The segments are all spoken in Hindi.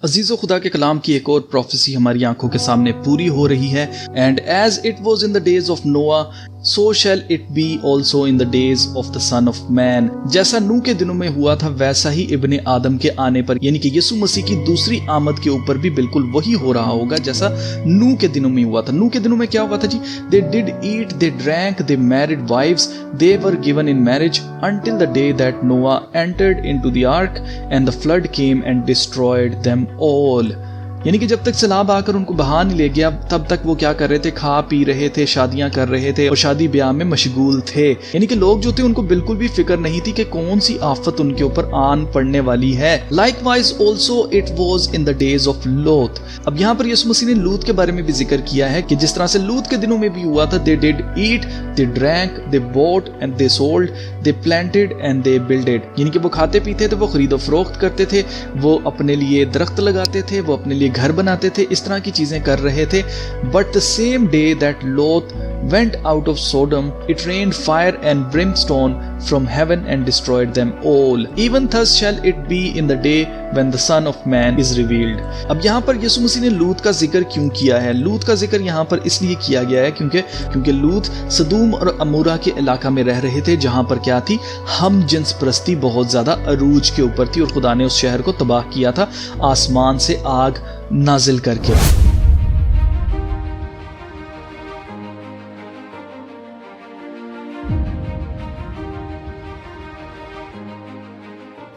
अजीज़ो खुदा के कलाम की एक और प्रोफेसी हमारी आंखों के सामने पूरी हो रही है। And as it was in the days of Noah so shall it be also in the days of the son of man. जैसा नूह के दिनों में हुआ था वैसा ही इब्ने आदम के आने पर यानी कि यीशु मसीह की दूसरी आमद के ऊपर भी बिल्कुल वही हो रहा होगा जैसा नूह के दिनों में हुआ था। नूह के दिनों में क्या हुआ था जी? They did eat, they drank, they married wives, they were given in marriage until the day that Noah entered into the ark and the flood came and destroyed them all। यानी कि जब तक सैलाब आकर उनको बहा नहीं ले गया तब तक वो क्या कर रहे थे? खा पी रहे थे, शादियां कर रहे थे और शादी ब्याह में मशगूल थे। यानी कि लोग जो थे उनको बिल्कुल भी फिक्र नहीं थी कि कौन सी आफत उनके ऊपर आन पड़ने वाली है। Likewise also it was in the days of लोथ। अब यहाँ पर यीशु मसीह ने लूत के बारे में भी जिक्र किया है कि जिस तरह से लूत के दिनों में भी हुआ था। दे did eat, they drank, they bought and they sold, they planted and they builded. यानी कि वो खाते पीते थे, वो खरीदो फरोख्त करते थे, वो अपने लिए दरख्त लगाते थे, वो अपने लिए घर बनाते थे, इस तरह की चीजें कर रहे थे। But the same day that लोथ went out of Sodom, it rained fire and brimstone from heaven and destroyed them all. Even thus shall it be in the day when the Son of Man is revealed। अब यहाँ पर यीशु मसीह ने लूत का जिक्र क्यों किया है? लूत का जिक्र यहाँ पर इसलिए किया गया है क्योंकि लूत सदूम और अमूरा के इलाका में रह रहे थे जहाँ पर क्या थी? हम जिन्स परस्ती बहुत ज्यादा अरूज के ऊपर थी और खुदा ने उस शहर को तबाह किया था आसमान से आग नाजिल करके।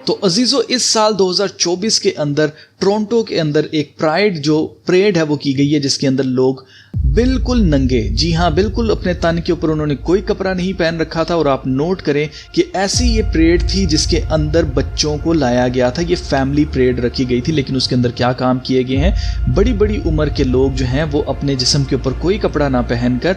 तो अजीजों, इस साल 2024 के अंदर टोरंटो के अंदर एक प्राइड जो परेड है वो की गई है जिसके अंदर लोग बिल्कुल नंगे, जी हाँ बिल्कुल अपने तन के ऊपर उन्होंने कोई कपड़ा नहीं पहन रखा था। और आप नोट करें कि ऐसी ये परेड थी जिसके अंदर बच्चों को लाया गया था। ये फैमिली परेड रखी गई थी लेकिन उसके अंदर क्या काम किए गए हैं? बड़ी बड़ी उम्र के लोग जो हैं वो अपने जिस्म के ऊपर कोई कपड़ा ना पहनकर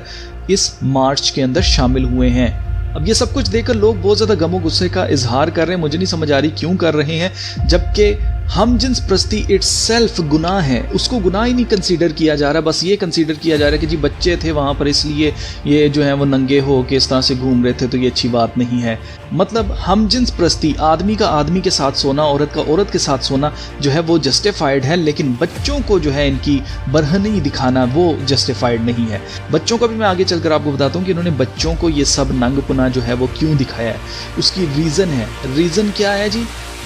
इस मार्च के अंदर शामिल हुए हैं। अब ये सब कुछ देखकर लोग बहुत ज्यादा गमो गुस्से का इजहार कर रहे हैं। मुझे नहीं समझ आ रही क्यों कर रहे हैं, जबकि हम जिन्स प्रस्ती इट्सेल्फ गुनाह है, उसको गुनाह ही नहीं कंसीडर किया जा रहा। बस ये कंसीडर किया जा रहा है कि जी बच्चे थे वहां पर इसलिए ये जो है वो नंगे हो के इस तरह से घूम रहे थे तो ये अच्छी बात नहीं है। मतलब हम जिन्स प्रस्ती, आदमी का आदमी के साथ सोना, औरत का औरत के साथ सोना जो है वो जस्टिफाइड है, लेकिन बच्चों को जो है इनकी बरहनी दिखाना वो जस्टिफाइड नहीं है। बच्चों का भी मैं आगे चलकर आपको बताता हूँ कि इन्होंने बच्चों को ये सब नंगपुना जो है वो क्यों दिखाया है, उसकी रीजन है। रीजन क्या है जी,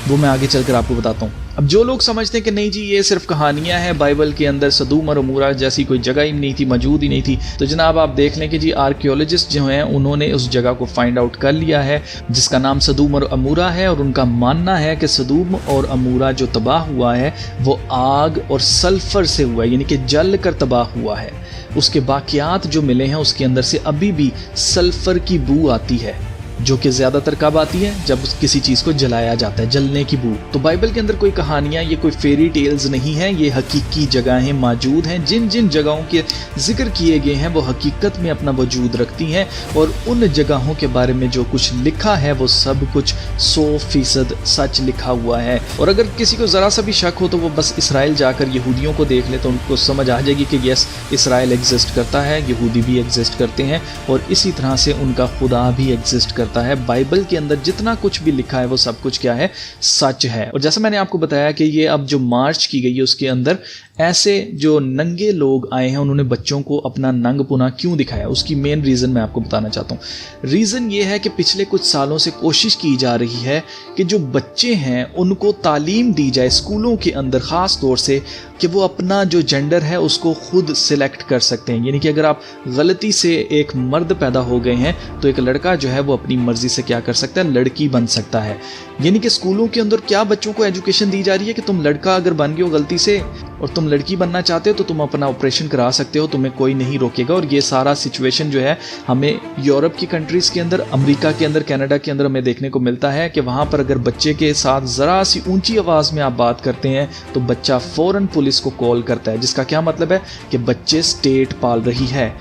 वो मैं आगे चलकर आपको बताता हूँ। अब जो लोग समझते हैं कि नहीं जी ये सिर्फ कहानियां हैं, बाइबल के अंदर सदूम और अमूरा जैसी कोई जगह ही नहीं थी, मौजूद ही नहीं थी, तो जनाब आप देख लें कि जी आर्कियोलॉजिस्ट जो हैं उन्होंने उस जगह को फाइंड आउट कर लिया है जिसका नाम सदूम और अमूरा है। और उनका मानना है कि सदूम और अमूरा जो तबाह हुआ है वो आग और सल्फर से हुआ है, यानी कि जल कर तबाह हुआ है। उसके बाकियात जो मिले हैं उसके अंदर से अभी भी सल्फर की बू आती है, जो कि ज्यादातर कब आती है? जब किसी चीज को जलाया जाता है, जलने की बू। तो बाइबल के अंदर कोई कहानियां, ये कोई फेरी टेल्स नहीं है, ये हकीकी जगहें मौजूद हैं। जिन जिन जगहों के जिक्र किए गए हैं वो हकीकत में अपना वजूद रखती हैं और उन जगहों के बारे में जो कुछ लिखा है वो सब कुछ 100% सच लिखा हुआ है। और अगर किसी को जरा सा भी शक हो तो वो बस इसराइल जाकर यहूदियों को देख ले तो उनको समझ आ जाएगी कि यस इसराइल एग्जिस्ट करता है, यहूदी भी एग्जिस्ट करते हैं और इसी तरह से उनका खुदा भी एग्जिस्ट करता है। बाइबल के अंदर जितना कुछ भी लिखा है वो सब कुछ क्या है? सच है। और जैसा मैंने आपको बताया कि ये अब जो मार्च की गई है उसके अंदर ऐसे जो नंगे लोग आए हैं उन्होंने बच्चों को अपना नंगपुना क्यों दिखाया, उसकी मेन रीजन मैं आपको बताना चाहता हूँ। रीजन ये है कि पिछले कुछ सालों से कोशिश की जा रही है कि जो बच्चे हैं उनको तालीम दी जाए स्कूलों के अंदर, खास तौर से कि वो अपना जो जेंडर है उसको खुद सिलेक्ट कर सकते हैं। यानी कि अगर आप गलती से एक मर्द पैदा हो गए हैं तो एक लड़का जो है वो अपनी मर्जी से क्या कर सकता है? लड़की बन सकता है। यानी कि स्कूलों के अंदर क्या बच्चों को एजुकेशन दी जा रही है कि तुम लड़का अगर बन गए हो गलती से और तुम लड़की बनना चाहते हो तो तुम अपना ऑपरेशन करा सकते हो, तुम्हें कोई नहीं रोकेगा। और ये सारा सिचुएशन जो है हमें यूरोप की कंट्रीज के अंदर, अमेरिका के अंदर, कनाडा के अंदर हमें देखने को मिलता है कि वहां पर अगर बच्चे के साथ जरा सी ऊंची आवाज में आप बात करते हैं तो बच्चा फौरन पुलिस को कॉल करता है, जिसका क्या मतलब है कि बच्चे स्टेट पाल रही है।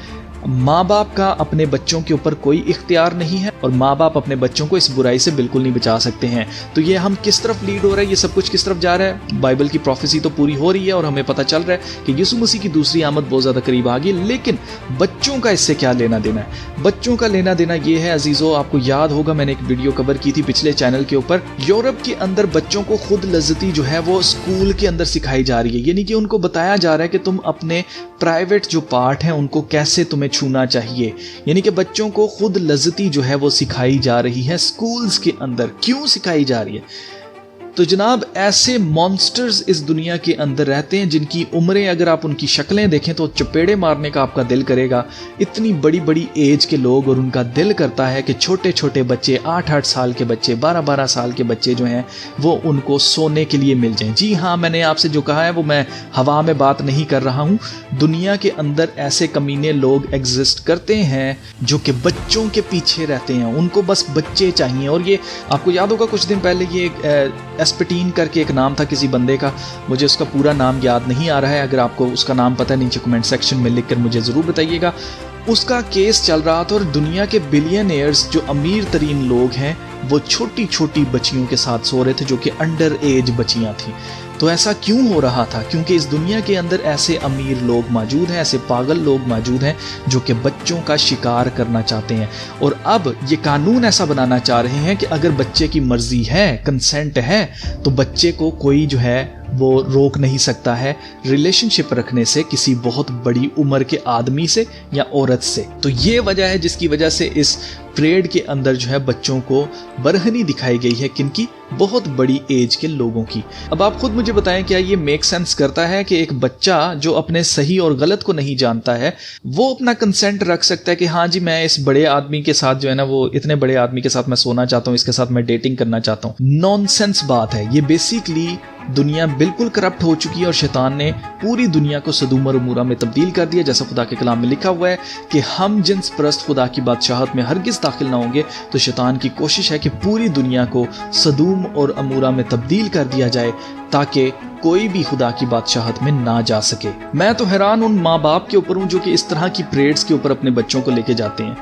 माँ बाप का अपने बच्चों के ऊपर कोई इख्तियार नहीं है और माँ बाप अपने बच्चों को इस बुराई से बिल्कुल नहीं बचा सकते हैं। तो ये हम किस तरफ लीड हो रहा है, ये सब कुछ किस तरफ जा रहा है? बाइबल की प्रोफेसी तो पूरी हो रही है और हमें पता चल रहा है कि यीशु मसीह की दूसरी आमद बहुत ज़्यादा करीब आ गई, लेकिन बच्चों का इससे क्या लेना देना है? बच्चों का लेना देना ये है अजीज़ों, आपको याद होगा मैंने एक वीडियो कवर की थी पिछले चैनल के ऊपर, यूरोप के अंदर बच्चों को खुद लज्जती जो है वो स्कूल के अंदर सिखाई जा रही है। यानी कि उनको बताया जा रहा है कि तुम अपने प्राइवेट जो पार्ट हैं उनको कैसे तुम्हें छूना चाहिए। यानी कि बच्चों को खुद लज्जती जो है वो सिखाई जा रही है स्कूल्स के अंदर। क्यों सिखाई जा रही है? तो जनाब ऐसे मॉन्स्टर्स इस दुनिया के अंदर रहते हैं जिनकी उम्रें अगर आप उनकी शक्लें देखें तो चपेड़े मारने का आपका दिल करेगा। इतनी बड़ी बड़ी एज के लोग, और उनका दिल करता है कि छोटे छोटे बच्चे, 8-8 साल के बच्चे, 12-12 साल के बच्चे जो हैं वो उनको सोने के लिए मिल जाएं। जी हाँ, मैंने आपसे जो कहा है वो मैं हवा में बात नहीं कर रहा हूँ। दुनिया के अंदर ऐसे कमीने लोग एग्जिस्ट करते हैं जो कि बच्चों के पीछे रहते हैं, उनको बस बच्चे चाहिए। और ये आपको याद होगा कुछ दिन पहले ये एस्पेटीन करके एक नाम था किसी बंदे का, मुझे उसका पूरा नाम याद नहीं आ रहा है। अगर आपको उसका नाम पता है नीचे कमेंट सेक्शन में लिखकर मुझे ज़रूर बताइएगा। उसका केस चल रहा था और दुनिया के बिलियनियर्स जो अमीर तरीन लोग हैं वो छोटी छोटी बच्चियों के साथ सो रहे थे जो कि अंडर एज बच्चियां थी। तो ऐसा क्यों हो रहा था? क्योंकि इस दुनिया के अंदर ऐसे अमीर लोग मौजूद हैं, ऐसे पागल लोग मौजूद हैं जो कि बच्चों का शिकार करना चाहते हैं। और अब ये कानून ऐसा बनाना चाह रहे हैं कि अगर बच्चे की मर्जी है, कंसेंट है, तो बच्चे को कोई जो है वो रोक नहीं सकता है रिलेशनशिप रखने से किसी बहुत बड़ी उम्र के आदमी से या औरत से। तो ये वजह है जिसकी वजह से इस परेड के अंदर जो है बच्चों को बरहनी दिखाई गई है, किनकी? बहुत बड़ी एज के लोगों की। अब आप खुद मुझे बताएं, क्या ये मेक सेंस करता है कि एक बच्चा जो अपने सही और गलत को नहीं जानता है वो अपना कंसेंट रख सकता है कि हाँ जी मैं इस बड़े आदमी के साथ जो है ना, वो इतने बड़े आदमी के साथ मैं सोना चाहता हूँ, इसके साथ मैं डेटिंग करना चाहता हूँ? नॉनसेंस बात है ये। बेसिकली दुनिया बिल्कुल करप्ट हो चुकी है और शैतान ने पूरी दुनिया को सदूम और अमूरा में तब्दील कर दिया। जैसा खुदा के कलाम में लिखा हुआ है कि हम जिन्स परस्त खुदा की बादशाहत में हरगिज दाखिल ना होंगे। तो शैतान की कोशिश है कि पूरी दुनिया को सदूम और अमूरा में तब्दील कर दिया जाए ताकि कोई भी खुदा की बादशाहत में ना जा सके। मैं तो हैरान उन माँ बाप के ऊपर हूँ जो कि इस तरह की परेड्स के ऊपर अपने बच्चों को लेके जाते हैं।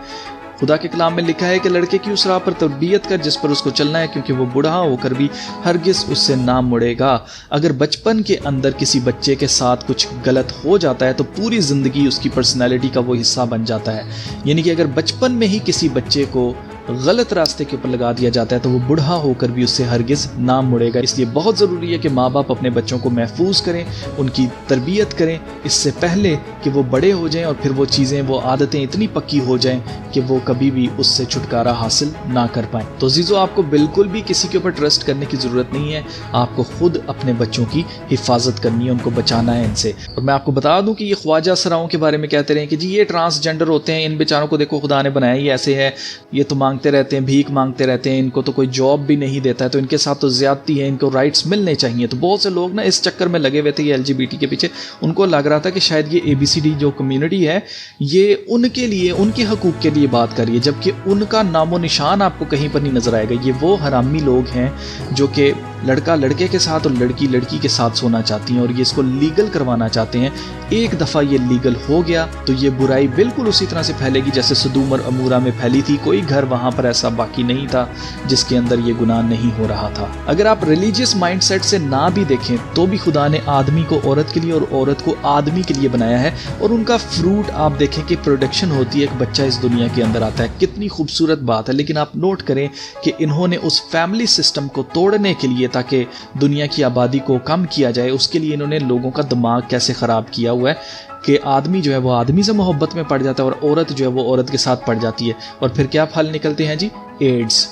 खुदा के कलाम में लिखा है कि लड़के की उस राह पर तरबियत कर जिस पर उसको चलना है, क्योंकि वो बूढ़ा होकर भी हरगिज उससे ना मुड़ेगा। अगर बचपन के अंदर किसी बच्चे के साथ कुछ गलत हो जाता है तो पूरी ज़िंदगी उसकी पर्सनैलिटी का वो हिस्सा बन जाता है। यानी कि अगर बचपन में ही किसी बच्चे को गलत रास्ते के ऊपर लगा दिया जाता है तो वो बूढ़ा होकर भी उससे हरगिज ना मुड़ेगा। इसलिए बहुत ज़रूरी है कि माँ बाप अपने बच्चों को महफूज करें, उनकी तरबियत करें इससे पहले कि वो बड़े हो जाएं और फिर वो चीज़ें, वो आदतें इतनी पक्की हो जाएं कि वो कभी भी उससे छुटकारा हासिल ना कर पाएं। तो अज़ीज़ों, आपको बिल्कुल भी किसी के ऊपर ट्रस्ट करने की ज़रूरत नहीं है। आपको खुद अपने बच्चों की हिफाजत करनी है, उनको बचाना है इनसे। और मैं आपको बता दूँ कि ये ख्वाजा सराओं के बारे में कहते रहे कि जी ये ट्रांसजेंडर होते हैं, इन बेचारों को देखो खुदा ने बनाया ही ऐसे है, ये तो मांगते रहते हैं, भीख मांगते रहते हैं, इनको तो कोई जॉब भी नहीं देता है, तो इनके साथ तो ज्यादती है, इनको राइट्स मिलने चाहिए। तो बहुत से लोग ना इस चक्कर में लगे हुए थे, ये LGBT के पीछे। उनको लग रहा था कि शायद ये ABCD जो कम्युनिटी है ये उनके लिए, उनके हकूक के लिए बात कर रही है, जबकि उनका नामो निशान आपको कहीं पर नहीं नजर आएगा। ये वो हरामी लोग हैं जो कि लड़का लड़के के साथ और लड़की लड़की के साथ सोना चाहती हैं और ये इसको लीगल करवाना चाहते हैं। एक दफ़ा ये लीगल हो गया तो ये बुराई बिल्कुल उसी तरह से फैलेगी जैसे सदूम और अमूरा में फैली थी। कोई घर वहाँ पर ऐसा बाकी नहीं था जिसके अंदर ये गुनाह नहीं हो रहा था। अगर आप रिलीजियस माइंडसेट से ना भी देखें तो भी खुदा ने आदमी को औरत के लिए और औरत को आदमी के लिए बनाया है। और उनका फ्रूट आप देखें कि प्रोडक्शन होती है, एक बच्चा इस दुनिया के अंदर आता है। कितनी खूबसूरत बात है। लेकिन आप नोट करें कि इन्होंने उस फैमिली सिस्टम को तोड़ने के लिए, ताकि दुनिया की आबादी को कम किया जाए, उसके लिए इन्होंने लोगों का दिमाग कैसे ख़राब किया हुआ है कि आदमी जो है वो आदमी से मोहब्बत में पड़ जाता है और औरत जो है वो औरत के साथ पड़ जाती है। और फिर क्या फल निकलते हैं जी? एड्स।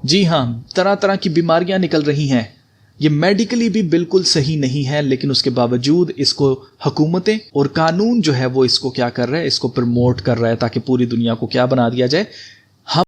जी हाँ, तरह तरह की बीमारियां निकल रही हैं। ये मेडिकली भी बिल्कुल सही नहीं है, लेकिन उसके बावजूद इसको हुकूमतें और कानून जो है वो इसको क्या कर रहा है, इसको प्रमोट कर रहा है ताकि पूरी दुनिया को क्या बना दिया जाए,